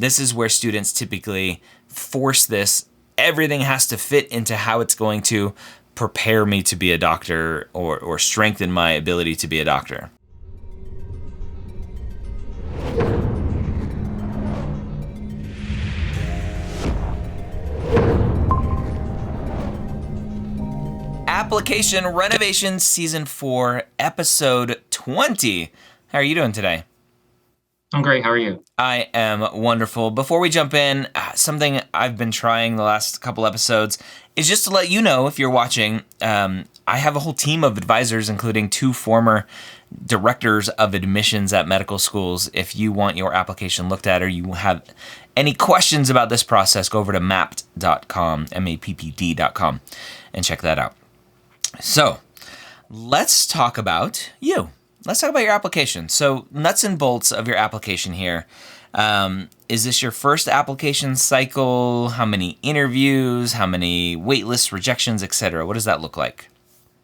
This is where students typically force this. Everything has to fit into how it's going to prepare me to be a doctor or strengthen my ability to be a doctor. Application Renovation Season 4, Episode 20. How are you doing today? I'm great. How are you? I am wonderful. Before we jump in, something I've been trying the last couple episodes is just to let you know, if you're watching, I have a whole team of advisors, including 2 former directors of admissions at medical schools. If you want your application looked at or you have any questions about this process, go over to mappd.com, mappd.com, and check that out. So, let's talk about you. Let's talk about your application. So, nuts and bolts of your application here. Is this your first application cycle? How many interviews? How many waitlists, rejections, etc.? What does that look like?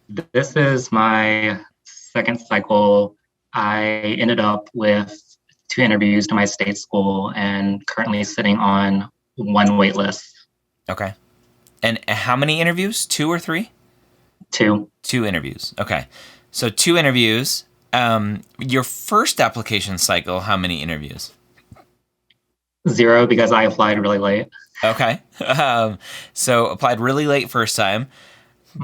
This is my second cycle. I ended up with 2 interviews to my state school and currently sitting on 1 waitlist. Okay. And how many interviews? 2 or 3? 2. 2 interviews. Okay. So 2 interviews. Your first application cycle, how many interviews? 0 because I applied really late. Okay. So applied really late first time.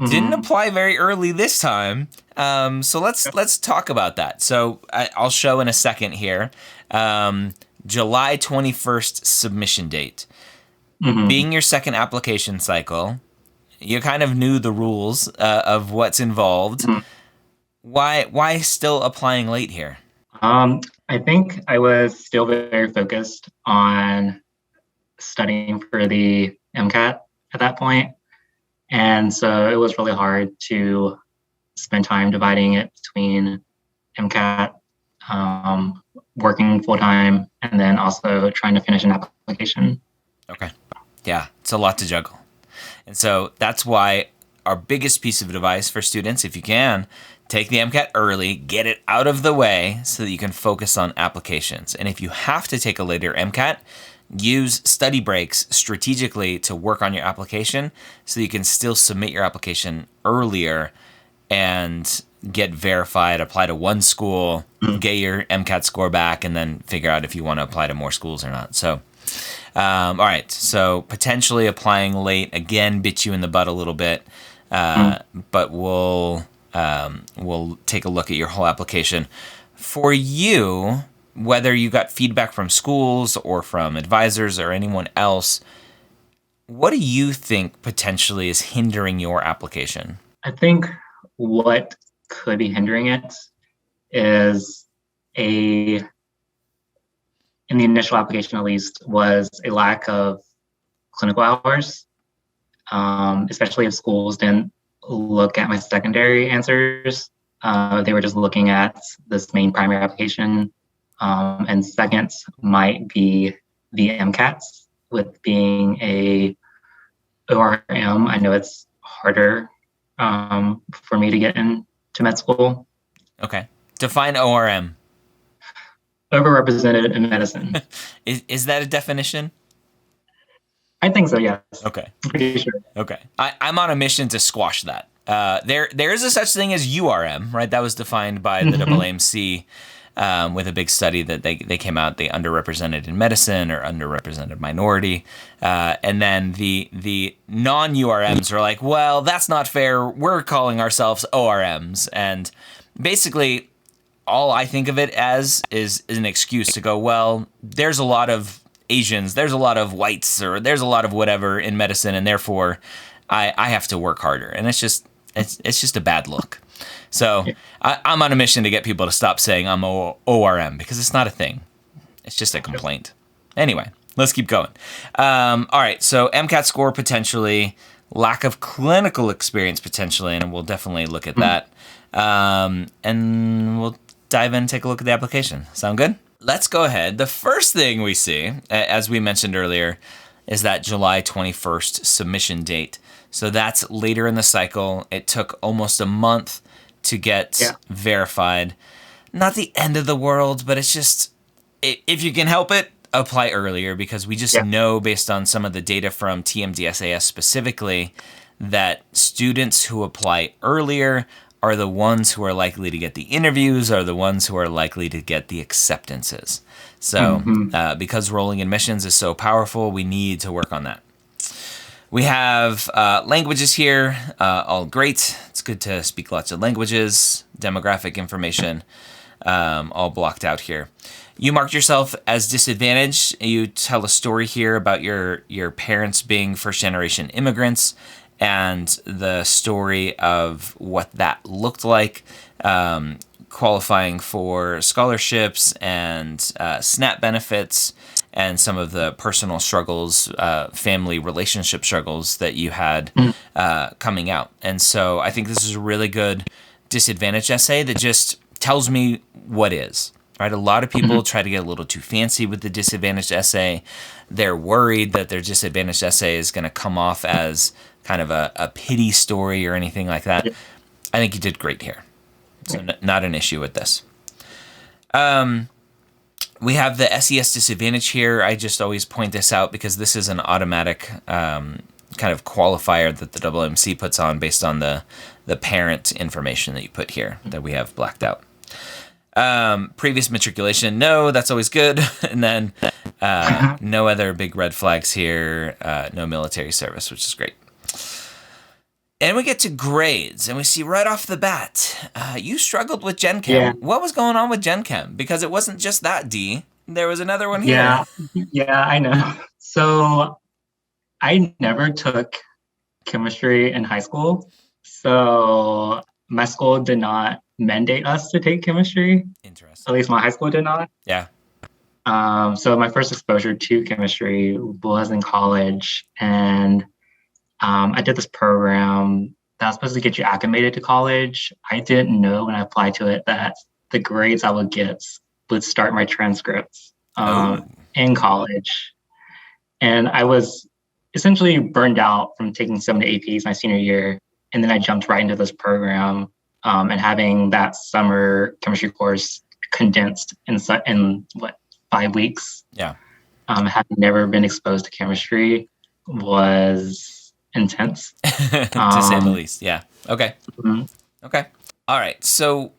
Didn't apply very early this time. So let's talk about that. So I'll show in a second here. July 21st submission date. Being your second application cycle, you kind of knew the rules of what's involved. Why still applying late here? I think I was still very focused on studying for the MCAT at that point. And so it was really hard to spend time dividing it between MCAT, working full-time, and then also trying to finish an application. Okay. Yeah, it's a lot to juggle. And so that's why our biggest piece of advice for students, if you can, take the MCAT early, get it out of the way so that you can focus on applications. And if you have to take a later MCAT, use study breaks strategically to work on your application so you can still submit your application earlier and get verified, apply to 1 school, get your MCAT score back, and then figure out if you want to apply to more schools or not. So, all right. So potentially applying late, again, bit you in the butt a little bit, but we'll take a look at your whole application. For you, whether you got feedback from schools or from advisors or anyone else, what do you think potentially is hindering your application? I think what could be hindering it is in the initial application at least, was a lack of clinical hours, especially if schools didn't look at my secondary answers. They were just looking at this main primary application. And second might be the MCATs. With being a ORM, I know it's harder for me to get into med school. Okay. Define ORM. Overrepresented in medicine. Is that a definition? I think so, yes. Okay. I'm pretty sure. Okay. I'm on a mission to squash that. There is a such thing as URM, right? That was defined by the AAMC with a big study that they came out, the underrepresented in medicine or underrepresented minority. And then the non-URMs are like, well, that's not fair. We're calling ourselves ORMs. And basically, all I think of it as is an excuse to go, well, there's a lot of Asians, there's a lot of whites, or there's a lot of whatever in medicine, and therefore I have to work harder. And it's just a bad look. So I'm on a mission to get people to stop saying I'm ORM because it's not a thing. It's just a complaint. Anyway, let's keep going. All right, so MCAT score potentially, lack of clinical experience potentially, and we'll definitely look at that. And we'll dive in and take a look at the application. Sound good? Let's go ahead. The first thing we see, as we mentioned earlier, is that July 21st submission date. So that's later in the cycle. It took almost a month to get verified. Not the end of the world, but it's just, if you can help it, apply earlier because we just know based on some of the data from TMDSAS specifically that students who apply earlier are the ones who are likely to get the interviews, are the ones who are likely to get the acceptances. So because rolling admissions is so powerful, we need to work on that. We have languages here, all great. It's good to speak lots of languages, demographic information, all blocked out here. You marked yourself as disadvantaged. You tell a story here about your parents being first-generation immigrants and the story of what that looked like, qualifying for scholarships and SNAP benefits and some of the personal struggles, family relationship struggles that you had coming out. And so I think this is a really good disadvantage essay that just tells me what is. Right? A lot of people try to get a little too fancy with the disadvantaged essay. They're worried that their disadvantaged essay is going to come off as kind of a pity story or anything like that. I think you did great here. So not an issue with this. We have the SES disadvantage here. I just always point this out because this is an automatic kind of qualifier that the WMC puts on based on the parent information that you put here that we have blacked out. Previous matriculation, no, that's always good. And then no other big red flags here, no military service, which is great. And we get to grades, and we see right off the bat, you struggled with Gen Chem. Yeah. What was going on with Gen Chem? Because it wasn't just that D. There was another one here. Yeah, I know. So I never took chemistry in high school. So my school did not mandate us to take chemistry. Interesting. At least my high school did not. Yeah. So my first exposure to chemistry was in college, and I did this program that was supposed to get you acclimated to college. I didn't know when I applied to it that the grades I would get would start my transcripts in college. And I was essentially burned out from taking so many APs my senior year. And then I jumped right into this program and having that summer chemistry course condensed in 5 weeks. Yeah. Having never been exposed to chemistry was intense. To say the least. Yeah. Okay. Okay. All right. So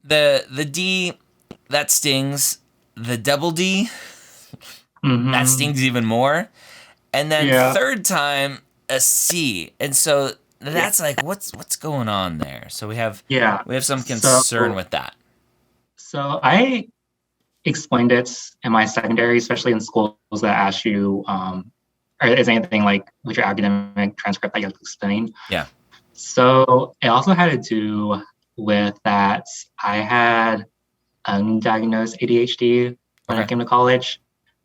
the D, that stings. The double D, that stings even more. And then third time, a C. And so that's like, what's going on there? So we have some concern with that. So I explained it in my secondary, especially in schools that ask you, or is anything like with your academic transcript that you have to explain. Yeah. So it also had to do with that I had undiagnosed ADHD when I came to college,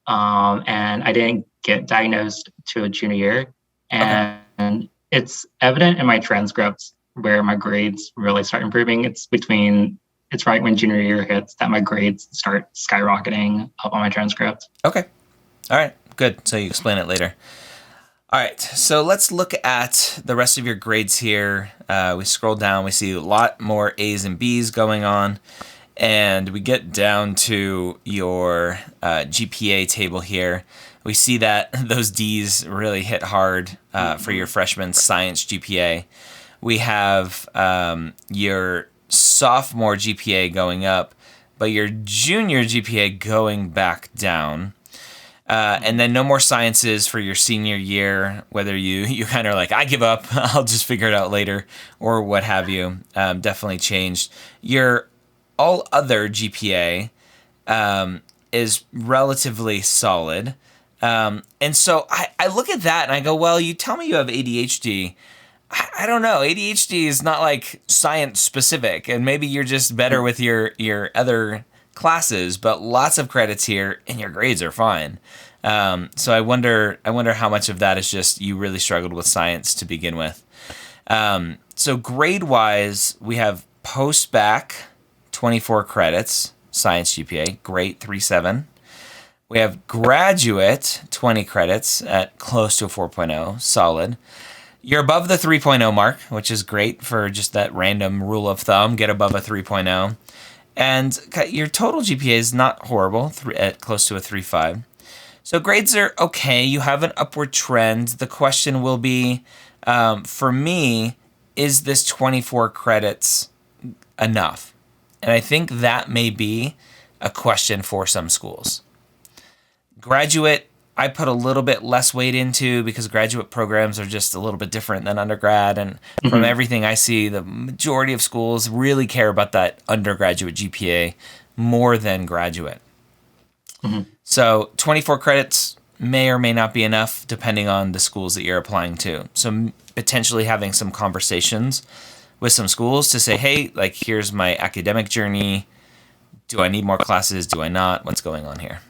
and I didn't get diagnosed to a junior year. And it's evident in my transcripts where my grades really start improving. It's right when junior year hits that my grades start skyrocketing up on my transcript. Okay. All right. Good. So you explain it later. All right. So let's look at the rest of your grades here. We scroll down. We see a lot more A's and B's going on. And we get down to your GPA table here. We see that those D's really hit hard for your freshman science GPA. We have your sophomore GPA going up, but your junior GPA going back down. And then no more sciences for your senior year, whether you kind of like, I give up, I'll just figure it out later, or what have you. Definitely changed. Your all other GPA is relatively solid. And so I look at that and I go, well, you tell me you have ADHD. I don't know. ADHD is not like science specific, and maybe you're just better with your other classes, but lots of credits here and your grades are fine. So I wonder how much of that is just you really struggled with science to begin with. So grade wise, we have post-bac 24 credits, science GPA, great, 3.7. We have graduate 20 credits at close to a 4.0, solid. You're above the 3.0 mark, which is great for just that random rule of thumb, get above a 3.0. And your total GPA is not horrible, at close to a 3.5. So grades are okay. You have an upward trend. The question will be, for me, is this 24 credits enough? And I think that may be a question for some schools. Graduate, I put a little bit less weight into because graduate programs are just a little bit different than undergrad. And from everything I see, the majority of schools really care about that undergraduate GPA more than graduate. So 24 credits may or may not be enough depending on the schools that you're applying to. So potentially having some conversations with some schools to say, hey, like, here's my academic journey. Do I need more classes? Do I not? What's going on here?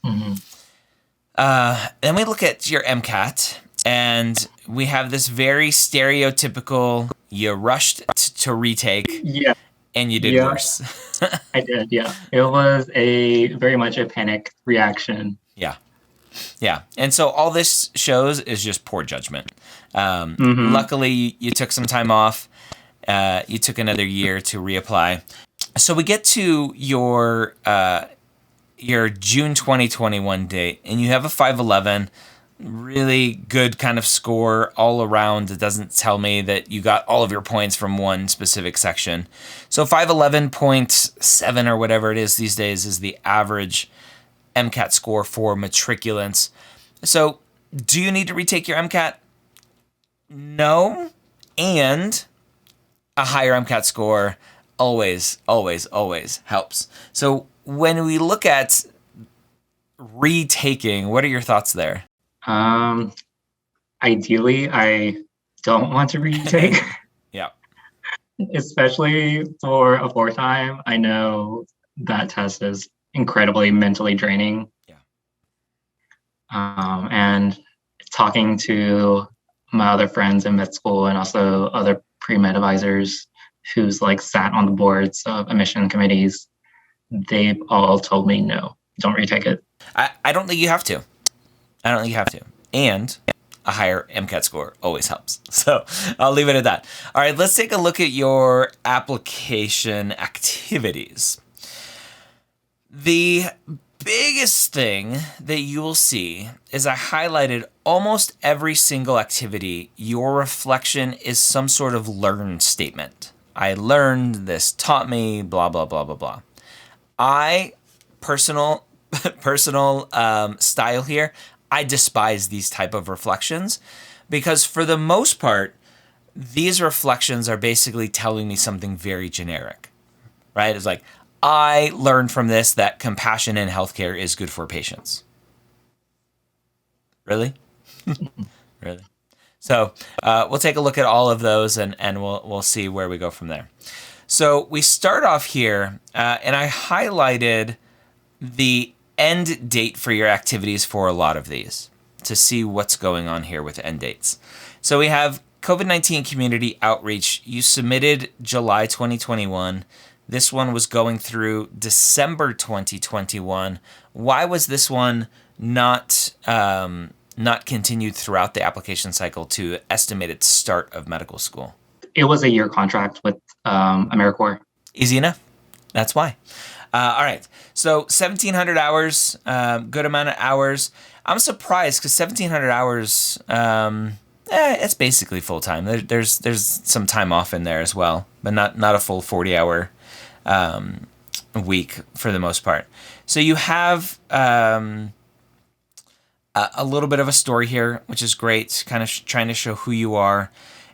Then we look at your MCAT, and we have this very stereotypical, you rushed to retake, and you did worse. I did, yeah. It was very much a panic reaction. Yeah. And so all this shows is just poor judgment. Luckily, you took some time off. You took another year to reapply. So we get to your June 2021 date, and you have a 511, really good kind of score all around. It doesn't tell me that you got all of your points from one specific section. So 511.7 or whatever it is these days is the average MCAT score for matriculants. So do you need to retake your MCAT? No. And a higher MCAT score always helps. So when we look at retaking, what are your thoughts there? Ideally, I don't want to retake. Yeah. Especially for a fourth time. I know that test is incredibly mentally draining. Yeah. And talking to my other friends in med school and also other pre-med advisors who's like sat on the boards of admission committees, they've all told me, no, don't retake it. I don't think you have to. And a higher MCAT score always helps. So I'll leave it at that. All right, let's take a look at your application activities. The biggest thing that you will see is I highlighted almost every single activity. Your reflection is some sort of learned statement. I learned, this taught me, blah, blah, blah, blah, blah. Personal style here, I despise these type of reflections because for the most part, these reflections are basically telling me something very generic, right? It's like, I learned from this that compassion in healthcare is good for patients. Really? Really? So we'll take a look at all of those and we'll see where we go from there. So we start off here, and I highlighted the end date for your activities for a lot of these to see what's going on here with end dates. So we have COVID-19 community outreach. You submitted July 2021. This one was going through December 2021. Why was this one not continued throughout the application cycle to estimated start of medical school? It was a year contract with AmeriCorps. Easy enough. That's why. All right. So 1,700 hours, good amount of hours. I'm surprised because 1,700 hours, it's basically full time. There's some time off in there as well, but not a full 40-hour week for the most part. So you have a little bit of a story here, which is great, kind of trying to show who you are.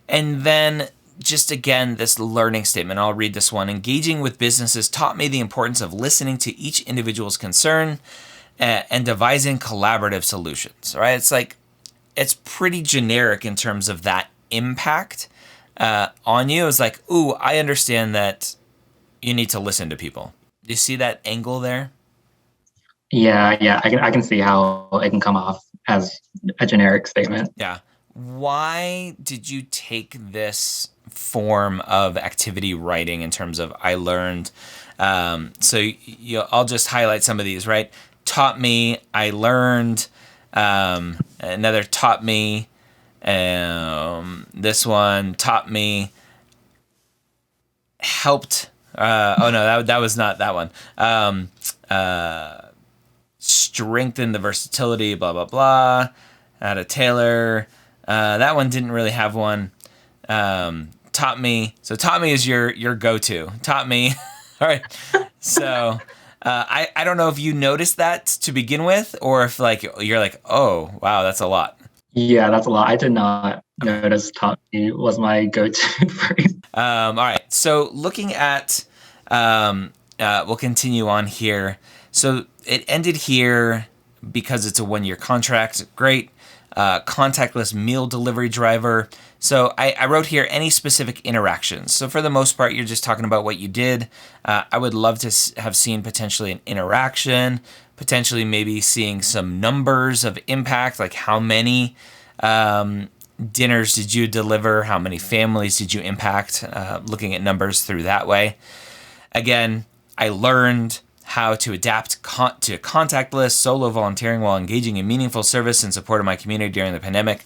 And then just again, this learning statement, I'll read this one. Engaging with businesses taught me the importance of listening to each individual's concern and devising collaborative solutions, right? It's like, it's pretty generic in terms of that impact on you. It's like, ooh, I understand that you need to listen to people. Do you see that angle there? Yeah, I can see how it can come off as a generic statement. Yeah. Why did you take this form of activity writing in terms of I learned? So I'll just highlight some of these, right? Taught me, I learned, another taught me, this one taught me, helped, Oh no, that was not that one. Strengthen the versatility, blah blah blah. How to tailor. That one didn't really have one. Taught me. So taught me is your go-to. Taught me. All right. So I don't know if you noticed that to begin with, or if like you're like, oh wow, that's a lot. Yeah, that's a lot. I did not notice taught me was my go-to phrase. All right. So looking at, we'll continue on here. So it ended here because it's a 1-year contract. Great. Contactless meal delivery driver. So I wrote here any specific interactions. So for the most part, you're just talking about what you did. I would love to have seen potentially an interaction, potentially maybe seeing some numbers of impact, like how many dinners did you deliver, how many families did you impact, looking at numbers through that way. Again, I learned how to adapt to contactless solo volunteering while engaging in meaningful service in support of my community during the pandemic.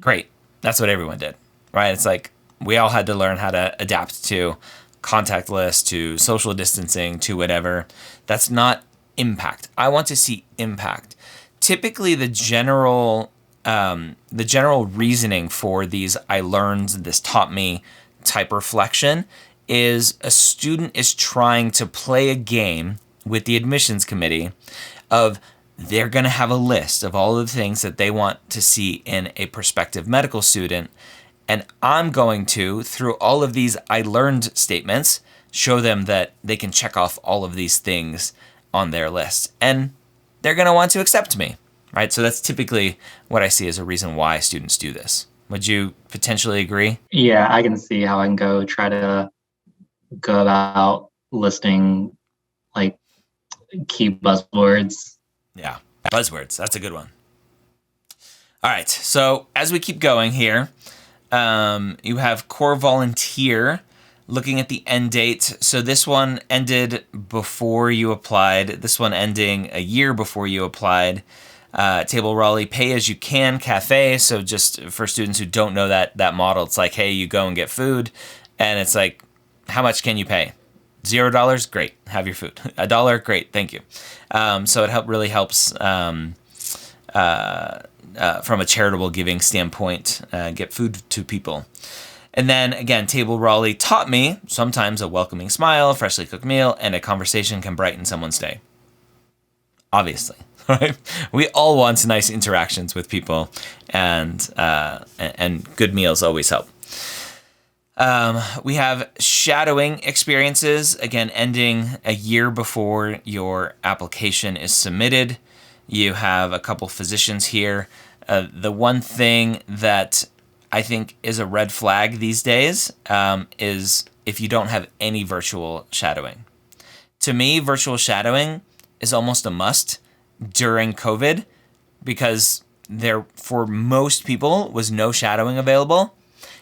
Great. That's what everyone did, right? It's like we all had to learn how to adapt to contactless, to social distancing, to whatever. That's not impact. I want to see impact. Typically, the general reasoning for these I learned, this taught me type reflection is a student is trying to play a game with the admissions committee of they're going to have a list of all of the things that they want to see in a prospective medical student. And I'm going to, through all of these I learned statements, show them that they can check off all of these things on their list. And they're going to want to accept me, right? So that's typically what I see as a reason why students do this. Would you potentially agree? Yeah, I can see how I can try to go about listing like key buzzwords. Yeah, buzzwords. That's a good one. All right. So as we keep going here, you have core volunteer. Looking at the end date. So this one ended before you applied. This one ending a year before you applied. Table Raleigh, pay as you can cafe. So just for students who don't know that model, it's like, hey, you go and get food. And it's like, how much can you pay? $0? Great. Have your food. $1? Great. Thank you. So it really helps from a charitable giving standpoint, get food to people. And then again, Table Raleigh taught me sometimes a welcoming smile, a freshly cooked meal, and a conversation can brighten someone's day. Obviously, right? We all want nice interactions with people, and good meals always help. We have shadowing experiences, again, ending a year before your application is submitted. You have a couple physicians here. The one thing that I think is a red flag these days is if you don't have any virtual shadowing. To me, virtual shadowing is almost a must during COVID because there, for most people, was no shadowing available.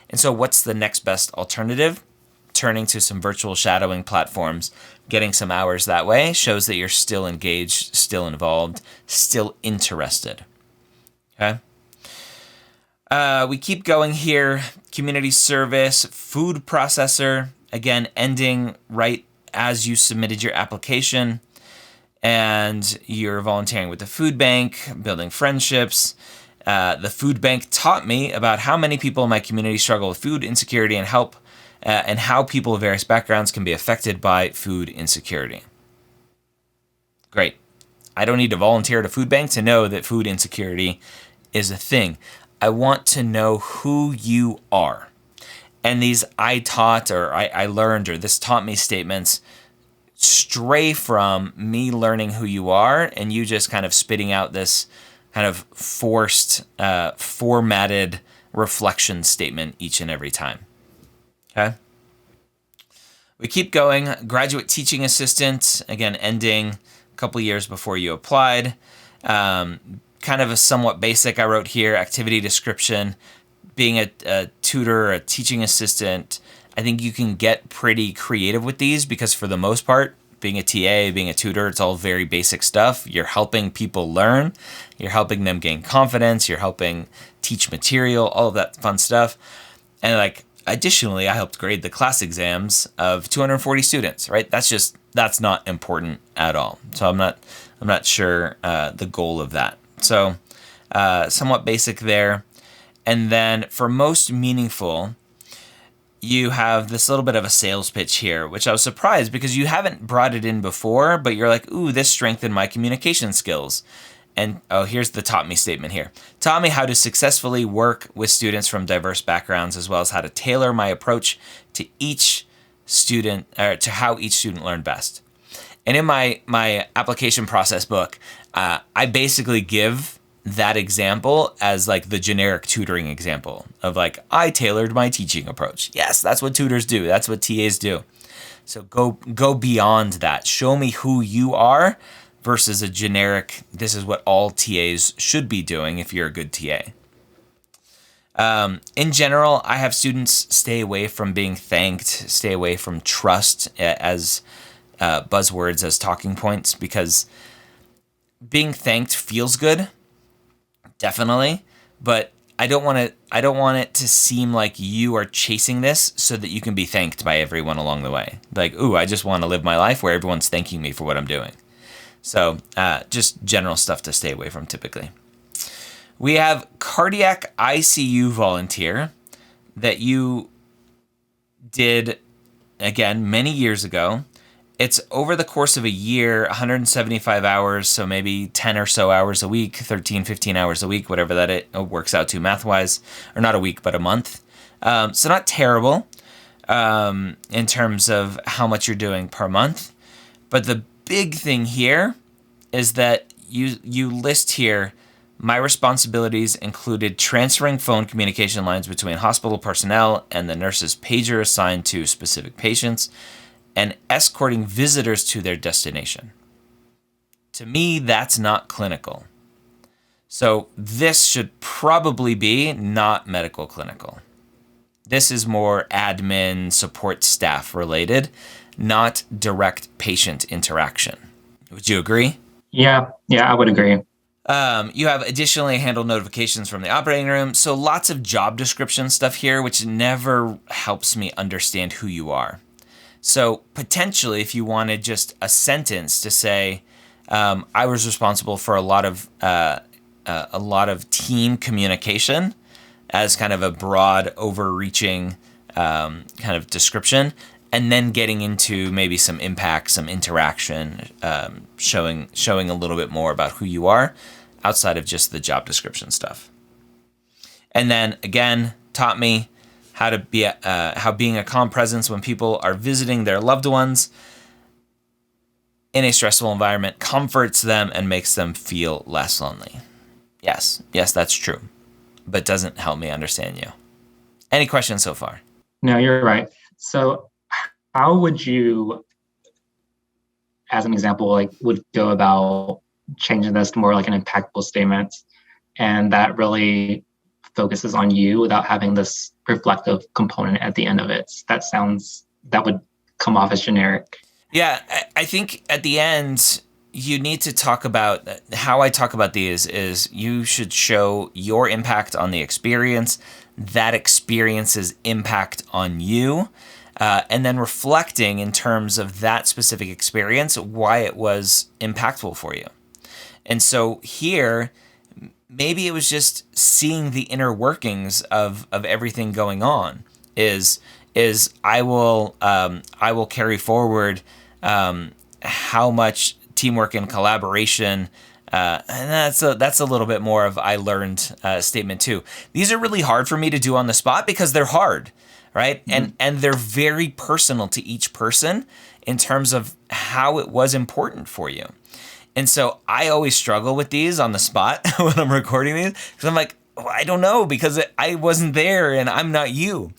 And so what's the next best alternative? Turning to some virtual shadowing platforms, getting some hours that way shows that you're still engaged, still involved, still interested. Okay? We keep going here. Community service, food processor, again, ending right as you submitted your application. And you're volunteering with the food bank, building friendships. The food bank taught me about how many people in my community struggle with food insecurity and how people of various backgrounds can be affected by food insecurity. Great. I don't need to volunteer at a food bank to know that food insecurity is a thing. I want to know who you are. And these I taught or I learned or this taught me statements stray from me learning who you are and you just kind of spitting out this kind of forced, formatted reflection statement each and every time. Okay? We keep going. Graduate teaching assistant, again, ending a couple years before you applied. Kind of a somewhat basic, I wrote here, activity description. Being a tutor or a teaching assistant, I think you can get pretty creative with these because for the most part, being a TA, being a tutor, it's all very basic stuff. You're helping people learn. You're helping them gain confidence. You're helping teach material, all of that fun stuff. And like additionally, I helped grade the class exams of 240 students, right? That's not important at all. So I'm not sure the goal of that. So somewhat basic there. And then for most meaningful, you have this little bit of a sales pitch here, which I was surprised because you haven't brought it in before, but you're like, ooh, this strengthened my communication skills. And here's the taught me statement here. Taught me how to successfully work with students from diverse backgrounds, as well as how to tailor my approach to each student, or to how each student learned best. And in my application process book, I basically give that example as like the generic tutoring example of like, I tailored my teaching approach. Yes, that's what tutors do. That's what TAs do. So go beyond that. Show me who you are versus a generic, this is what all TAs should be doing if you're a good TA. In general, I have students stay away from being thanked, stay away from trust as buzzwords, as talking points, because being thanked feels good, definitely, but I don't want it to seem like you are chasing this so that you can be thanked by everyone along the way. Like, ooh, I just want to live my life where everyone's thanking me for what I'm doing. So just general stuff to stay away from typically. We have cardiac ICU volunteer that you did, again, many years ago. It's over the course of a year, 175 hours, so maybe 10 or so hours a week, 13, 15 hours a week, whatever that it works out to math-wise, or not a week, but a month. So not terrible in terms of how much you're doing per month. But the big thing here is that you list here, my responsibilities included transferring phone communication lines between hospital personnel and the nurse's pager assigned to specific patients, and escorting visitors to their destination. To me, that's not clinical. So this should probably be not medical clinical. This is more admin, support staff related, not direct patient interaction. Would you agree? Yeah, I would agree. You have additionally handled notifications from the operating room. So lots of job description stuff here, which never helps me understand who you are. So potentially, if you wanted just a sentence to say, I was responsible for a lot of team communication as kind of a broad, overreaching kind of description, and then getting into maybe some impact, some interaction, showing a little bit more about who you are outside of just the job description stuff. And then again, taught me how to be how being a calm presence when people are visiting their loved ones in a stressful environment comforts them and makes them feel less lonely. Yes, that's true, but doesn't help me understand you. Any questions so far? No, you're right. So how would you, as an example, would go about changing this to more like an impactful statement, and that really focuses on you without having this reflective component at the end of it? That would come off as generic. Yeah, I think at the end, you need to talk about how I talk about these is you should show your impact on the experience, that experience's impact on you, and then reflecting in terms of that specific experience, why it was impactful for you. And so here, maybe it was just seeing the inner workings of everything going on. Is I will carry forward how much teamwork and collaboration, and that's a little bit more of I learned statement too. These are really hard for me to do on the spot because they're hard, right? Mm-hmm. And they're very personal to each person in terms of how it was important for you. And so I always struggle with these on the spot when I'm recording these because I'm like, well, I don't know because I wasn't there and I'm not you.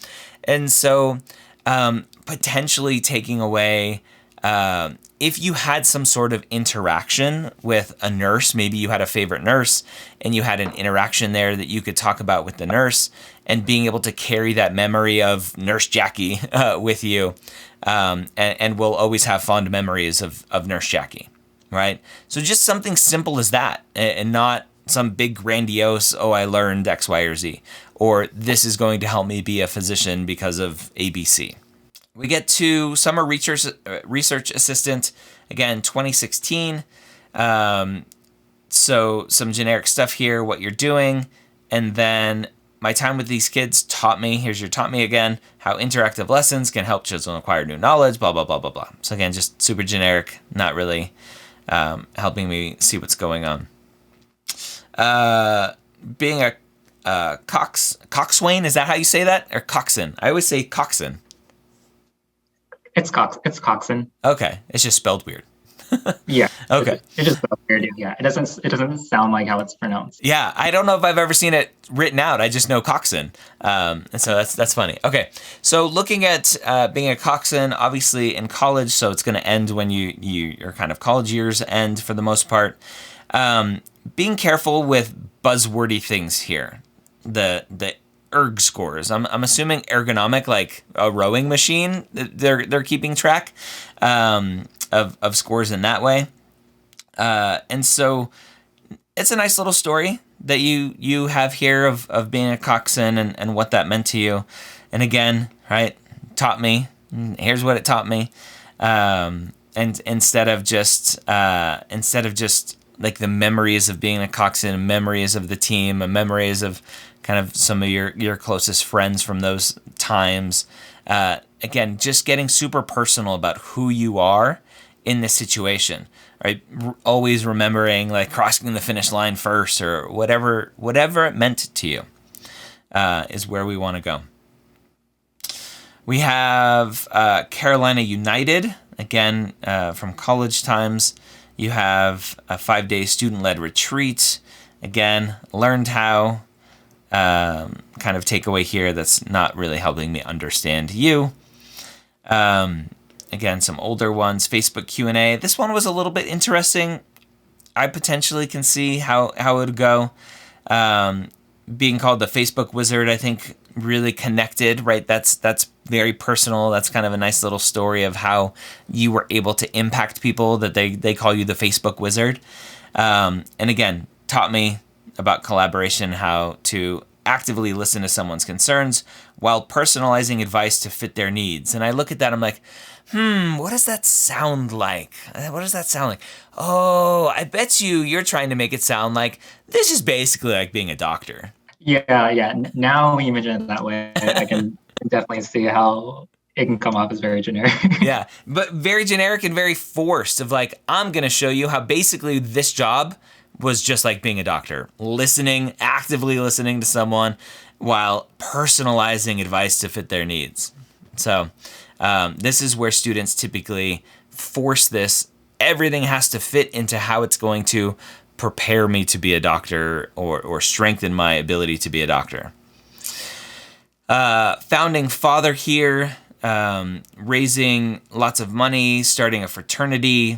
And so potentially taking away, if you had some sort of interaction with a nurse, maybe you had a favorite nurse and you had an interaction there that you could talk about with the nurse, and being able to carry that memory of Nurse Jackie with you, and we'll always have fond memories of Nurse Jackie. Right? So just something simple as that, and not some big grandiose, oh, I learned X, Y, or Z, or this is going to help me be a physician because of ABC. We get to summer research assistant, again, 2016. So some generic stuff here, what you're doing, and then my time with these kids taught me, here's your taught me again, how interactive lessons can help children acquire new knowledge, blah, blah, blah, blah, blah. So again, just super generic, not really helping me see what's going on. Being a coxswain, is that how you say that? Or coxswain? I always say coxswain. It's coxswain. Okay, it's just spelled weird. Yeah. Okay. It just spelled weird. Yeah. It doesn't sound like how it's pronounced. Yeah, I don't know if I've ever seen it written out. I just know coxswain. And so that's funny. Okay, so looking at being a coxswain, obviously in college, so it's going to end when your kind of college years end for the most part. Being careful with buzzwordy things here. The erg scores. I'm assuming ergonomic, like a rowing machine. They're keeping track of scores in that way. And so it's a nice little story that you have here of being a coxswain and what that meant to you. And again, right, taught me. Here's what it taught me. And instead of just like the memories of being a coxswain, memories of the team, memories of kind of some of your closest friends from those times. Again, just getting super personal about who you are in this situation, right? Always remembering like crossing the finish line first or whatever it meant to you is where we want to go. We have Carolina United, again, from college times. You have a 5-day student-led retreat. Again, learned how. Kind of takeaway here that's not really helping me understand you. Again, some older ones. Facebook Q&A. This one was a little bit interesting. I potentially can see how it would go. Being called the Facebook wizard, I think, really connected, right? That's very personal. That's kind of a nice little story of how you were able to impact people, that they call you the Facebook wizard. And again, taught me about collaboration, how to actively listen to someone's concerns while personalizing advice to fit their needs. And I look at that, I'm like, what does that sound like? What does that sound like? Oh, I bet you're trying to make it sound like this is basically like being a doctor. Yeah. Now when you mention it that way, I can definitely see how it can come off as very generic. Yeah, but very generic and very forced of like, I'm going to show you how basically this job was just like being a doctor. Actively listening to someone while personalizing advice to fit their needs. So this is where students typically force this. Everything has to fit into how it's going to prepare me to be a doctor or strengthen my ability to be a doctor. Founding father here, raising lots of money, starting a fraternity,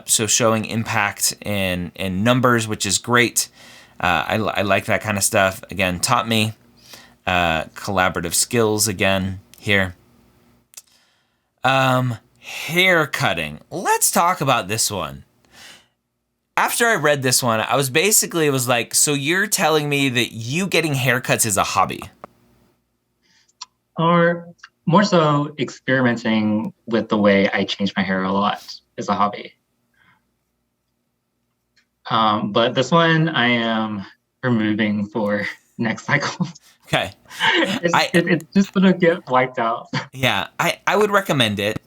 so showing impact in numbers, which is great. I like that kind of stuff. Again, taught me collaborative skills again here. Hair cutting. Let's talk about this one. After I read this one, it was like, so you're telling me that you getting haircuts is a hobby? Or more so, experimenting with the way I change my hair a lot is a hobby. But this one I am removing for next cycle. Okay. It's just gonna get wiped out. Yeah, I would recommend it.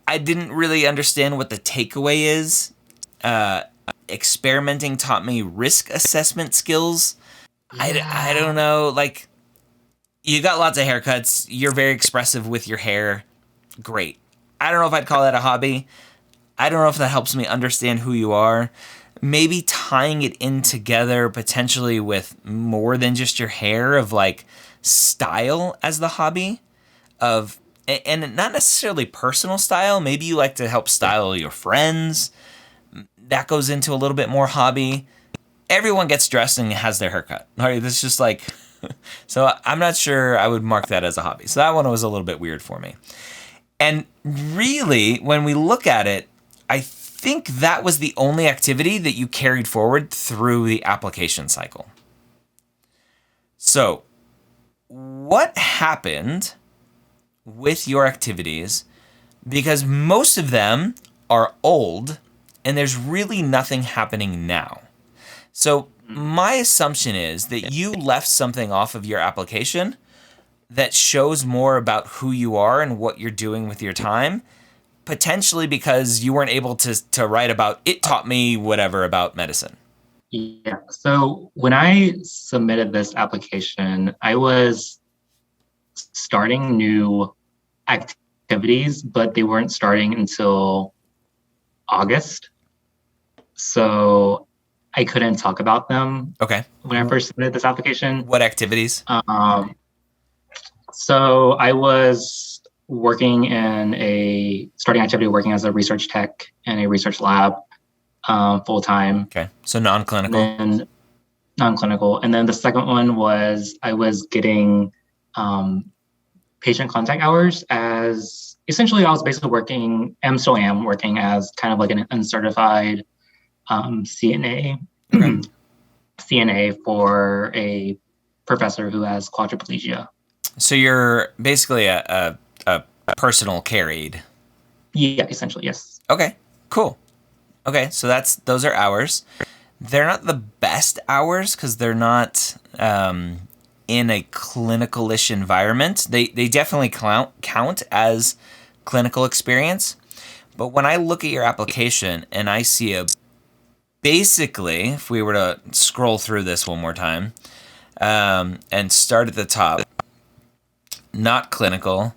I didn't really understand what the takeaway is. Experimenting taught me risk assessment skills. Yeah. I don't know, like, you got lots of haircuts. You're very expressive with your hair. Great. I don't know if I'd call that a hobby. I don't know if that helps me understand who you are. Maybe tying it in together potentially with more than just your hair, of like style as the hobby of, and not necessarily personal style. Maybe you like to help style your friends. That goes into a little bit more hobby. Everyone gets dressed and has their haircut. All right, that's just like, so I'm not sure I would mark that as a hobby. So that one was a little bit weird for me. And really, when we look at it, I think that was the only activity that you carried forward through the application cycle. So, what happened with your activities? Because most of them are old and there's really nothing happening now. So, my assumption is that you left something off of your application that shows more about who you are and what you're doing with your time, potentially because you weren't able to write about, it taught me whatever about medicine. Yeah. So when I submitted this application, I was starting new activities, but they weren't starting until August. So I couldn't talk about them. Okay. When I first submitted this application. What activities? So I was working in starting activity working as a research tech in a research lab full time. Okay. So non-clinical. And non-clinical. And then the second one was I was getting patient contact hours as essentially I was basically working, still am working as kind of like an uncertified CNA. Okay. CNA for a professor who has quadriplegia. So you're basically a personal care aide. Yeah, essentially, yes. Okay, cool. Okay, so those are hours. They're not the best hours because they're not in a clinical-ish environment. They definitely count as clinical experience. But when I look at your application and I see basically, if we were to scroll through this one more time and start at the top, not clinical,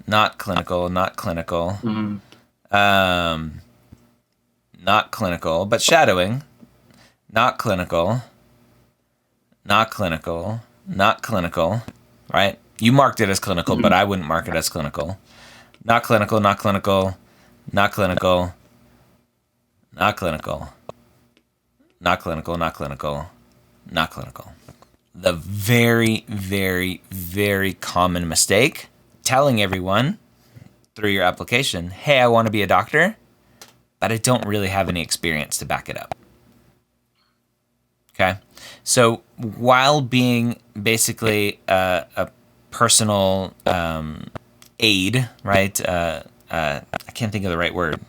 not clinical, not clinical, not clinical, but shadowing, not clinical, not clinical, not clinical, right? You marked it as clinical, but I wouldn't mark it as clinical. Not clinical, not clinical, not clinical, not clinical, not clinical, not clinical, not clinical. The very, very, very common mistake, telling everyone through your application, hey, I want to be a doctor, but I don't really have any experience to back it up. Okay? So while being basically a personal aid, right? I can't think of the right word,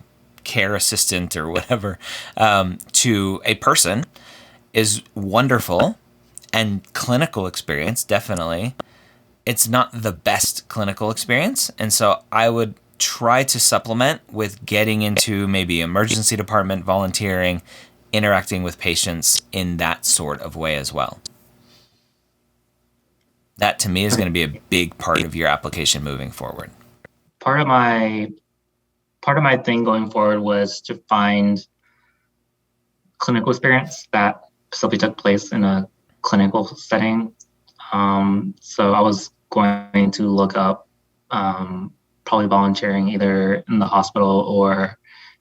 care assistant or whatever, to a person is wonderful. And clinical experience, definitely. It's not the best clinical experience. And so I would try to supplement with getting into maybe emergency department, volunteering, interacting with patients in that sort of way as well. That to me is going to be a big part of your application moving forward. Part of my thing going forward was to find clinical experience that simply took place in a clinical setting. So I was going to look up probably volunteering either in the hospital or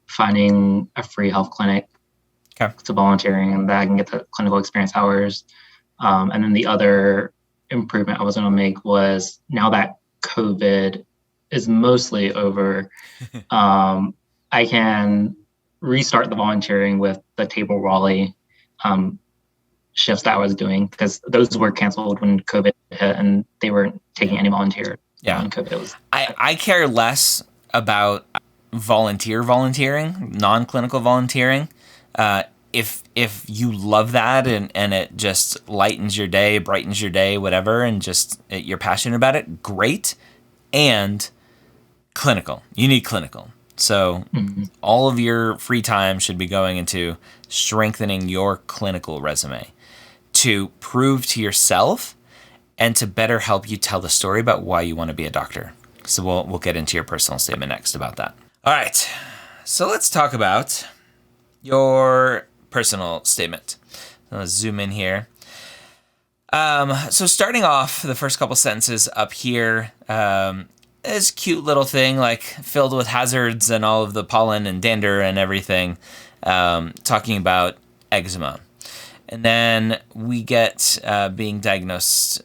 finding a free health clinic to volunteering, and that I can get the clinical experience hours. And then the other improvement I was going to make was now that COVID is mostly over, I can restart the volunteering with the Table Raleigh shifts that I was doing, because those were canceled when COVID hit and they weren't taking any volunteer. Yeah. COVID I care less about volunteering, non-clinical volunteering. If you love that and it just lightens your day, brightens your day, whatever, and just you're passionate about it, great. And clinical. You need clinical. So all of your free time should be going into strengthening your clinical resume to prove to yourself and to better help you tell the story about why you want to be a doctor. So we'll get into your personal statement next about that. All right. So let's talk about your personal statement. Let's zoom in here. So starting off, the first couple sentences up here, this cute little thing like filled with hazards and all of the pollen and dander and everything, talking about eczema. And then we get being diagnosed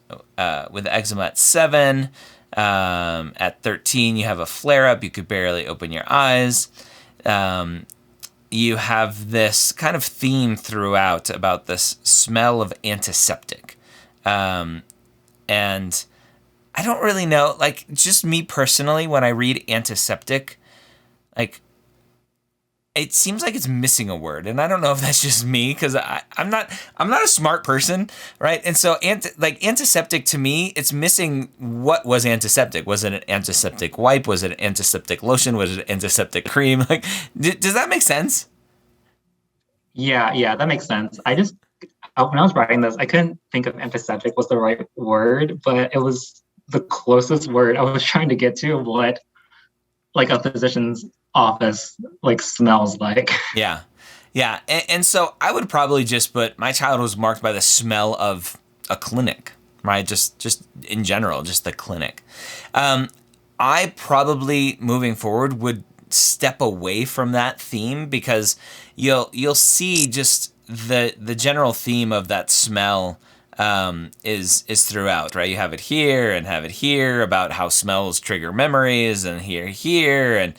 with eczema at 7. At 13, you have a flare-up. You could barely open your eyes. you have this kind of theme throughout about this smell of antiseptic. And I don't really know, like, just me personally, when I read antiseptic, like, it seems like it's missing a word, and I don't know if that's just me because I'm not a smart person, right? And so antiseptic to me, it's missing what was antiseptic. Was it an antiseptic wipe? Was it an antiseptic lotion? Was it an antiseptic cream? Like, does that make sense? Yeah, that makes sense. When I was writing this, I couldn't think of antiseptic was the right word, but it was the closest word I was trying to get to what like a physician's office like smells like. Yeah. Yeah. And so I would probably just put my child was marked by the smell of a clinic, right? Just in general, just the clinic. I probably moving forward would step away from that theme because you'll see just the general theme of that smell is throughout, right? You have it here and have it here about how smells trigger memories, and here, and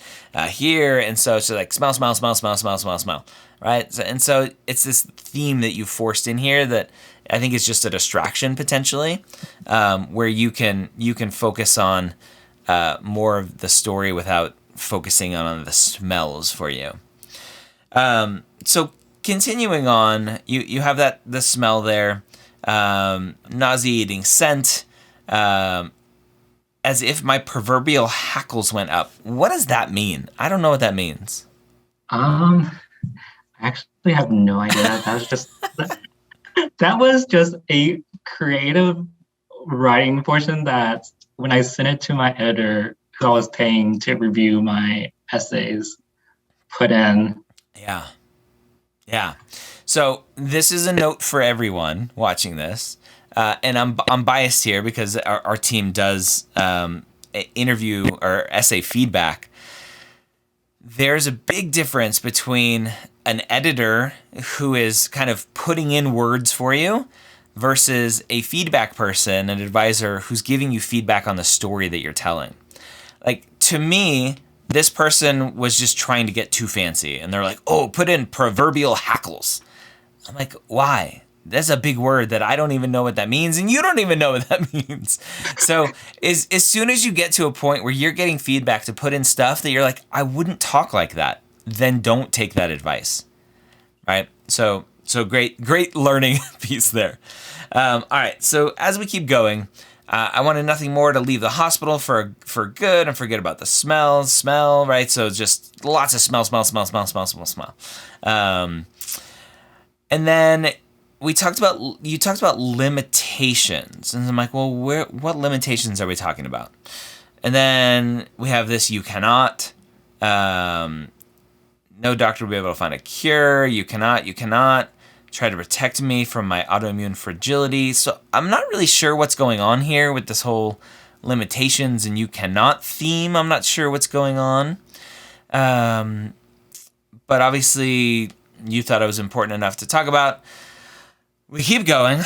here, and so it's just like smell, smell, smell, smell, smell, smell, smell, right? So it's this theme that you forced in here that I think is just a distraction potentially, where you can focus on more of the story without focusing on the smells for you. So continuing on, you have the smell there. Nauseating scent, as if my proverbial hackles went up. What does that mean? I don't know what that means. I actually have no idea. That was just a creative writing portion that when I sent it to my editor, who I was paying to review my essays, put in. Yeah. So this is a note for everyone watching this, and I'm biased here because our team does interview or essay feedback. There's a big difference between an editor who is kind of putting in words for you versus a feedback person, an advisor who's giving you feedback on the story that you're telling. Like, to me, this person was just trying to get too fancy, and they're like, oh, put in proverbial hackles. I'm like, why? That's a big word that I don't even know what that means, and you don't even know what that means. So as soon as you get to a point where you're getting feedback to put in stuff that you're like, I wouldn't talk like that, then don't take that advice, right? So great learning piece there. All right, so as we keep going, I wanted nothing more to leave the hospital for good and forget about the smell, right? So just lots of smell. And then you talked about limitations, and I'm like, well, what limitations are we talking about? And then we have this: you cannot. No doctor will be able to find a cure. You cannot try to protect me from my autoimmune fragility. So I'm not really sure what's going on here with this whole limitations and you cannot theme. I'm not sure what's going on. But obviously you thought it was important enough to talk about. We keep going.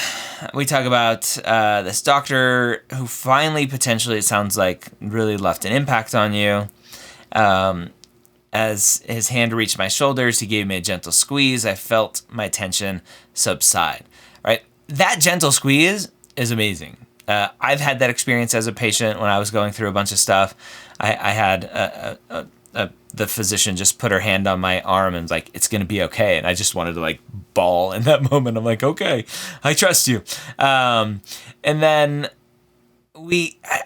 We talk about this doctor who finally, potentially, it sounds like, really left an impact on you. As his hand reached my shoulders, he gave me a gentle squeeze. I felt my tension subside. Right? That gentle squeeze is amazing. I've had that experience as a patient when I was going through a bunch of stuff. I had the physician just put her hand on my arm and was like, it's going to be okay. And I just wanted to like bawl in that moment. I'm like, okay, I trust you. And then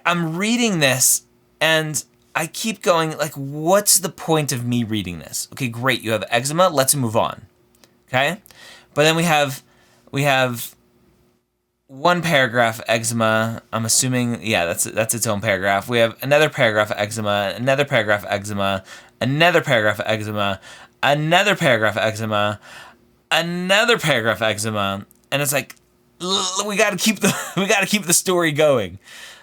I'm reading this and I keep going like, what's the point of me reading this? Okay, great. You have eczema. Let's move on. Okay. But then we have one paragraph eczema. I'm assuming, yeah, that's its own paragraph. We have another paragraph eczema, another paragraph eczema, another paragraph eczema, another paragraph eczema, another paragraph eczema, and it's like we got to keep the story going,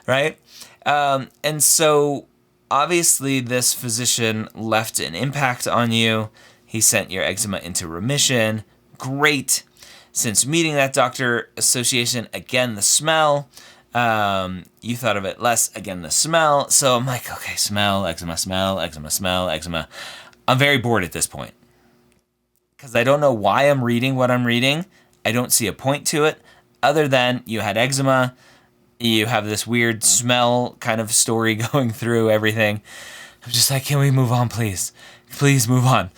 right? And so obviously this physician left an impact on you. He sent your eczema into remission. Great. Since meeting that doctor, association, again, the smell. You thought of it less, again, the smell. So I'm like, okay, smell, eczema, smell, eczema, smell, eczema. I'm very bored at this point. because I don't know why I'm reading what I'm reading. I don't see a point to it other than you had eczema. You have this weird smell kind of story going through everything. I'm just like, can we move on, please? Please move on.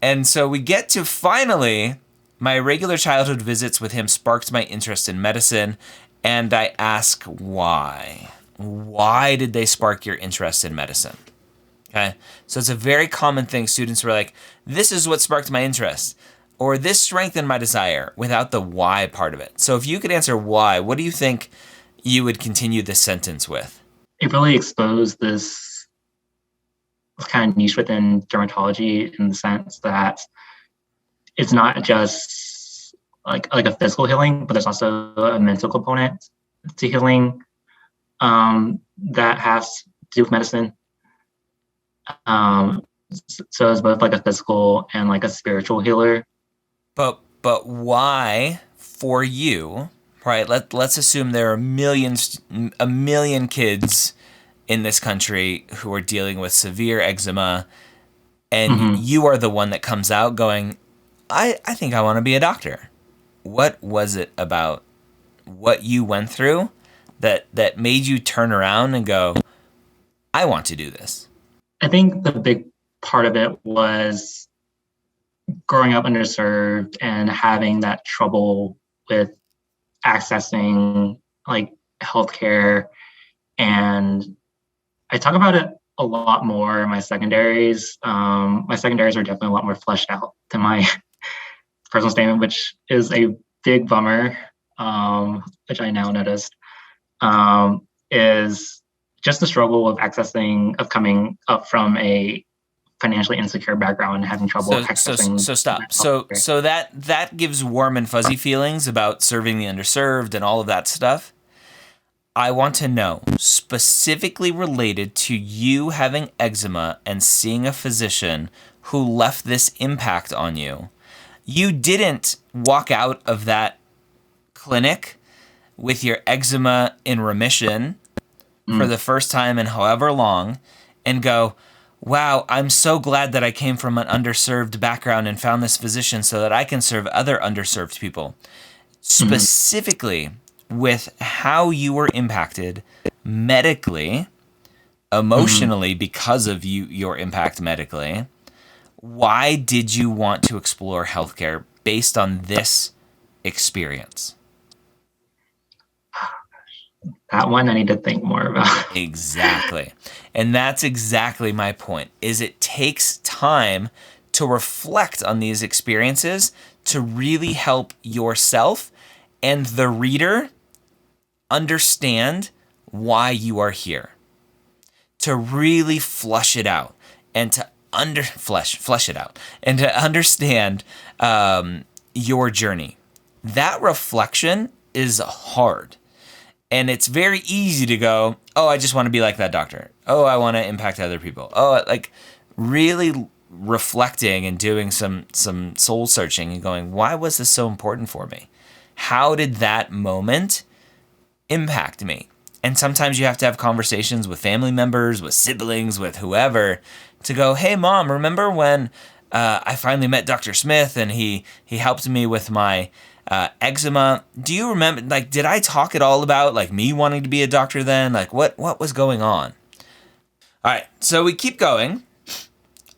And so we get to finally, my regular childhood visits with him sparked my interest in medicine. And I ask why. Why did they spark your interest in medicine? Okay. So it's a very common thing. Students were like, this is what sparked my interest, or this strengthened my desire, without the why part of it. So if you could answer why, what do you think you would continue this sentence with? It really exposed this kind of niche within dermatology, in the sense that it's not just like a physical healing, but there's also a mental component to healing that has to do with medicine. So it's both like a physical and like a spiritual healer. But why for you, right? Let's assume there are a million kids in this country who are dealing with severe eczema, and you are the one that comes out going, I think I want to be a doctor. What was it about what you went through that made you turn around and go, I want to do this? I think the big part of it was growing up underserved and having that trouble with accessing like healthcare. And I talk about it a lot more in my secondaries. My secondaries are definitely a lot more fleshed out than my personal statement, which is a big bummer, which I now noticed, is just the struggle of coming up from a financially insecure background and having trouble accessing. So stop. So that gives warm and fuzzy feelings about serving the underserved and all of that stuff. I want to know, specifically related to you having eczema and seeing a physician who left this impact on you. You didn't walk out of that clinic with your eczema in remission for the first time in however long and go, wow, I'm so glad that I came from an underserved background and found this physician so that I can serve other underserved people. Specifically with how you were impacted medically, emotionally, because of your impact medically. Why did you want to explore healthcare based on this experience? That one I need to think more about. Exactly. And that's exactly my point, is it takes time to reflect on these experiences to really help yourself and the reader understand why you are here. To really flush it out and to flesh it out and to understand your journey. That reflection is hard. And it's very easy to go, oh, I just want to be like that doctor. Oh, I want to impact other people. Oh, like really reflecting and doing some soul searching and going, why was this so important for me? How did that moment impact me? And sometimes you have to have conversations with family members, with siblings, with whoever to go, hey, Mom, remember when I finally met Dr. Smith and he helped me with my eczema? Do you remember, like, did I talk at all about like me wanting to be a doctor then? Like what was going on? All right, so we keep going.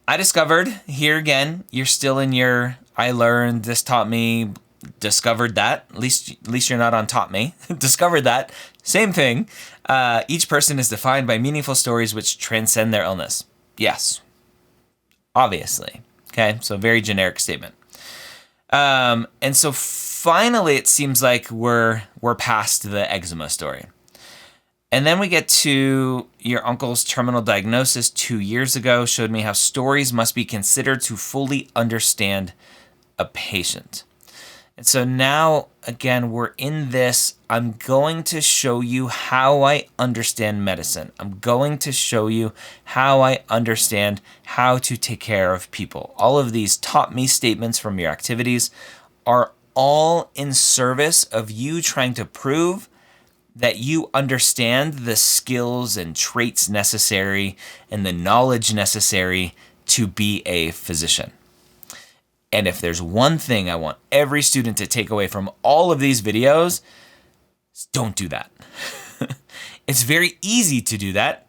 I discovered here again, you're still in your, I learned, this taught me, discovered that. At least you're not on taught me. Discovered that. Same thing. Each person is defined by meaningful stories which transcend their illness. Yes. Obviously. Okay, so very generic statement. And so finally, it seems like we're past the eczema story. And then we get to your uncle's terminal diagnosis 2 years ago showed me how stories must be considered to fully understand a patient. And so now, again, we're in this. I'm going to show you how I understand medicine. I'm going to show you how I understand how to take care of people. All of these taught me statements from your activities are all in service of you trying to prove that you understand the skills and traits necessary and the knowledge necessary to be a physician. And if there's one thing I want every student to take away from all of these videos, don't do that. It's very easy to do that.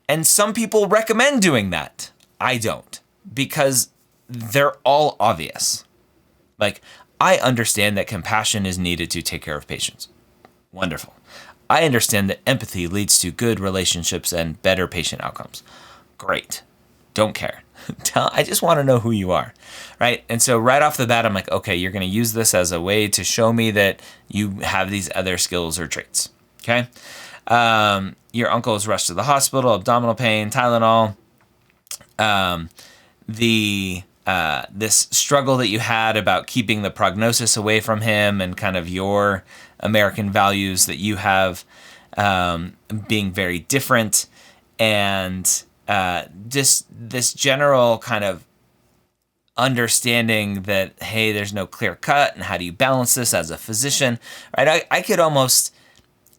And some people recommend doing that. I don't, because they're all obvious. Like, I understand that compassion is needed to take care of patients. Wonderful. I understand that empathy leads to good relationships and better patient outcomes. Great. Don't care. I just want to know who you are, right? And so right off the bat, I'm like, okay, you're going to use this as a way to show me that you have these other skills or traits, okay? Your uncle is rushed to the hospital, abdominal pain, Tylenol. This struggle that you had about keeping the prognosis away from him and kind of your American values that you have being very different, and just this general kind of understanding that, hey, there's no clear cut, and how do you balance this as a physician, right? I could almost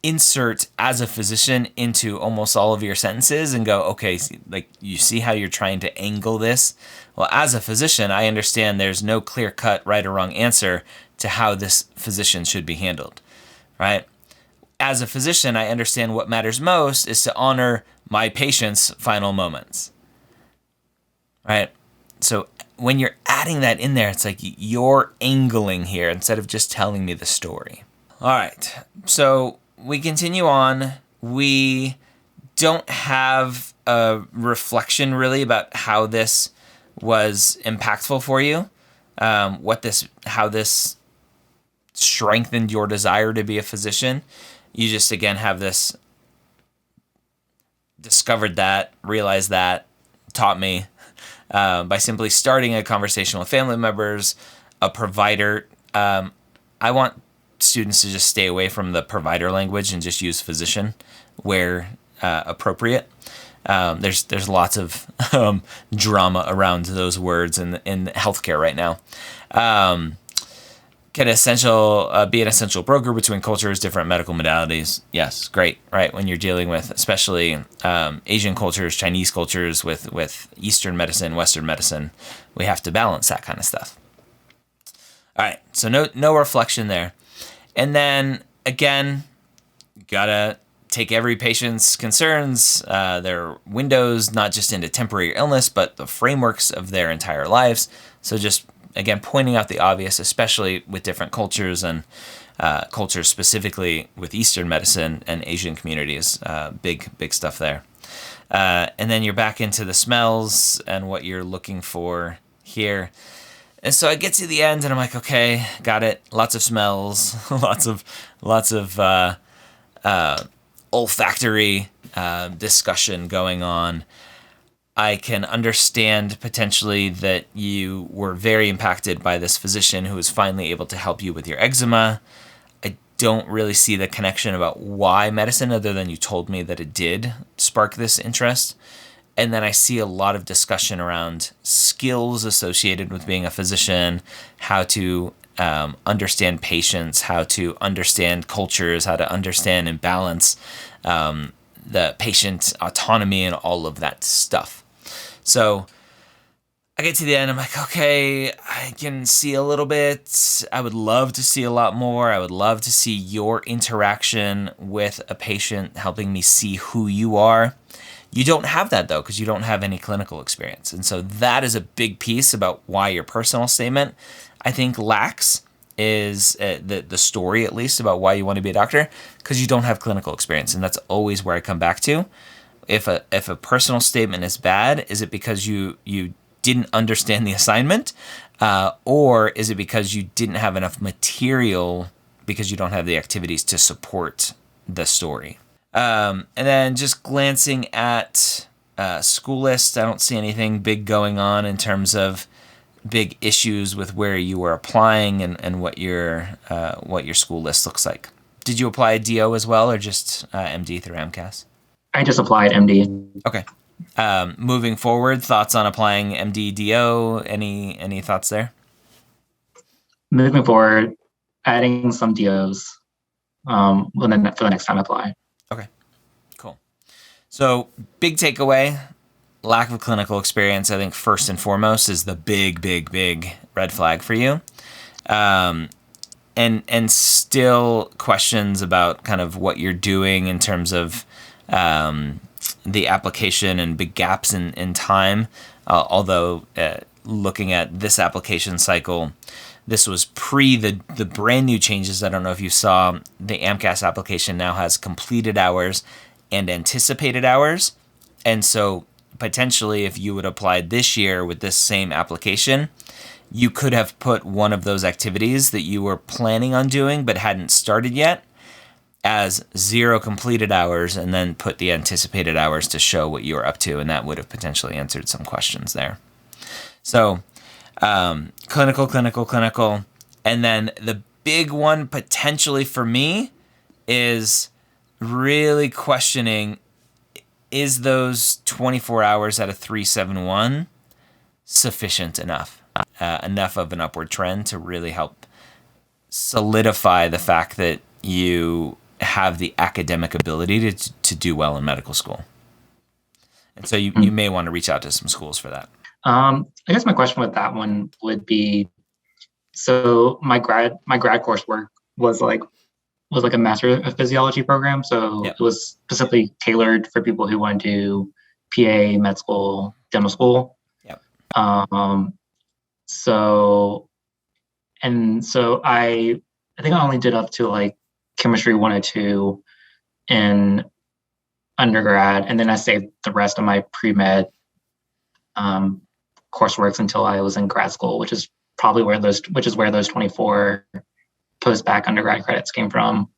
insert as a physician into almost all of your sentences and go, okay, like, you see how you're trying to angle this? Well, as a physician, I understand there's no clear cut right or wrong answer to how this physician should be handled, right? As a physician, I understand what matters most is to honor my patient's final moments, right? So when you're adding that in there, it's like you're angling here instead of just telling me the story. All right, so we continue on. We don't have a reflection really about how this was impactful for you, how this strengthened your desire to be a physician. You just, again, have this discovered that, realized that, taught me by simply starting a conversation with family members, a provider. I want students to just stay away from the provider language and just use physician where appropriate. There's lots of drama around those words in healthcare right now. Be an essential broker between cultures, different medical modalities. Yes, great, right? When you're dealing with especially Asian cultures, Chinese cultures with Eastern medicine, Western medicine, we have to balance that kind of stuff. All right, so no reflection there. And then again, you gotta take every patient's concerns, their windows, not just into temporary illness, but the frameworks of their entire lives. So just, again, pointing out the obvious, especially with different cultures and cultures specifically with Eastern medicine and Asian communities, big stuff there. And then you're back into the smells and what you're looking for here. And so I get to the end and I'm like, okay, got it. Lots of smells, lots of olfactory discussion going on. I can understand potentially that you were very impacted by this physician who was finally able to help you with your eczema. I don't really see the connection about why medicine, other than you told me that it did spark this interest. And then I see a lot of discussion around skills associated with being a physician, how to understand patients, how to understand cultures, how to understand and balance the patient autonomy and all of that stuff. So I get to the end, I'm like, okay, I can see a little bit. I would love to see a lot more. I would love to see your interaction with a patient, helping me see who you are. You don't have that, though, because you don't have any clinical experience. And so that is a big piece about why your personal statement, I think, lacks, is the story, at least, about why you want to be a doctor, because you don't have clinical experience. And that's always where I come back to. If a personal statement is bad, is it because you didn't understand the assignment, or is it because you didn't have enough material because you don't have the activities to support the story? And then just glancing at school list, I don't see anything big going on in terms of big issues with where you were applying and what your school list looks like. Did you apply DO as well, or just MD through MCAS? I just applied MD. Okay. Moving forward, thoughts on applying MD DO? Any thoughts there? Moving forward, adding some DOs for the next time I apply. Okay, cool. So big takeaway, lack of clinical experience, I think first and foremost is the big red flag for you. And still questions about kind of what you're doing in terms of the application and big gaps in time. Although looking at this application cycle, this was pre the brand new changes. I don't know if you saw, the AMCAS application now has completed hours and anticipated hours. And so potentially if you would apply this year with this same application, you could have put one of those activities that you were planning on doing but hadn't started yet as 0 completed hours, and then put the anticipated hours to show what you were up to, and that would have potentially answered some questions there. So clinical. And then the big one potentially for me is really questioning, is those 24 hours at a 371 sufficient enough? Enough of an upward trend to really help solidify the fact that you have the academic ability to do well in medical school. And so you may want to reach out to some schools for that. I guess my question with that one would be, so my grad coursework was like a Master of Physiology program. So It was specifically tailored for people who want to do PA, med school, dental school. Yep. So I think I only did up to like chemistry 102 in undergrad, and then I saved the rest of my pre-med courseworks until I was in grad school, which is where those 24 post-bac undergrad credits came from.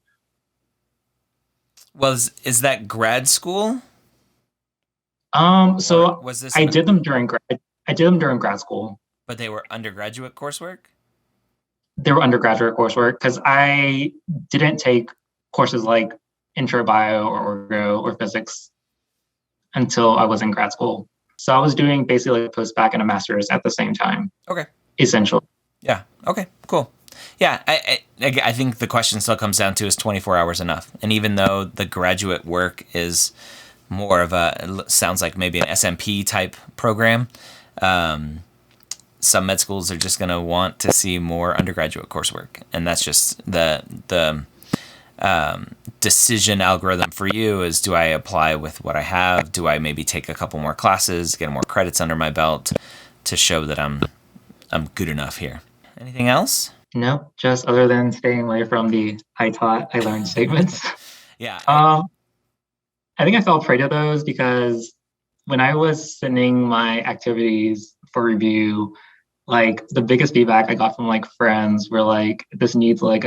Is that grad school? So was this I did them during grad school. But they were undergraduate coursework? They were undergraduate coursework because I didn't take courses like intro bio or orgo or physics until I was in grad school. So I was doing basically like post-bac and a master's at the same time. Okay. Essentially. Yeah. Okay, cool. Yeah, I think the question still comes down to, is 24 hours enough? And even though the graduate work is more of sounds like maybe an SMP type program, some med schools are just going to want to see more undergraduate coursework. And that's just the decision algorithm for you is, do I apply with what I have? Do I maybe take a couple more classes, get more credits under my belt to show that I'm good enough here? Anything else? No, just other than staying away from the I taught, I learned statements. Yeah. I think I fell prey to those because when I was sending my activities for review, like the biggest feedback I got from like friends were like, this needs like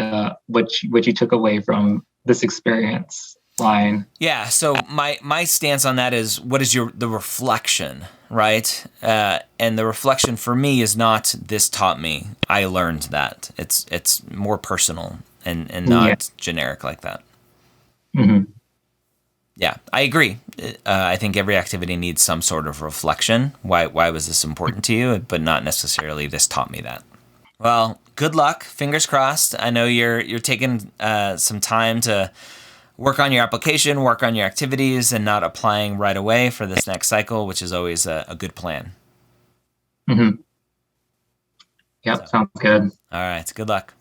what you took away from this experience line. Yeah. So my stance on that is, what is the reflection, right? And the reflection for me is not, this taught me, I learned that. It's more personal and not generic like that. Mm-hmm. Yeah, I agree. I think every activity needs some sort of reflection. Why was this important to you? But not necessarily, this taught me that. Well, good luck. Fingers crossed. I know you're taking some time to work on your application, work on your activities, and not applying right away for this next cycle, which is always a good plan. Mm-hmm. Yep, sounds good. All right. Good luck.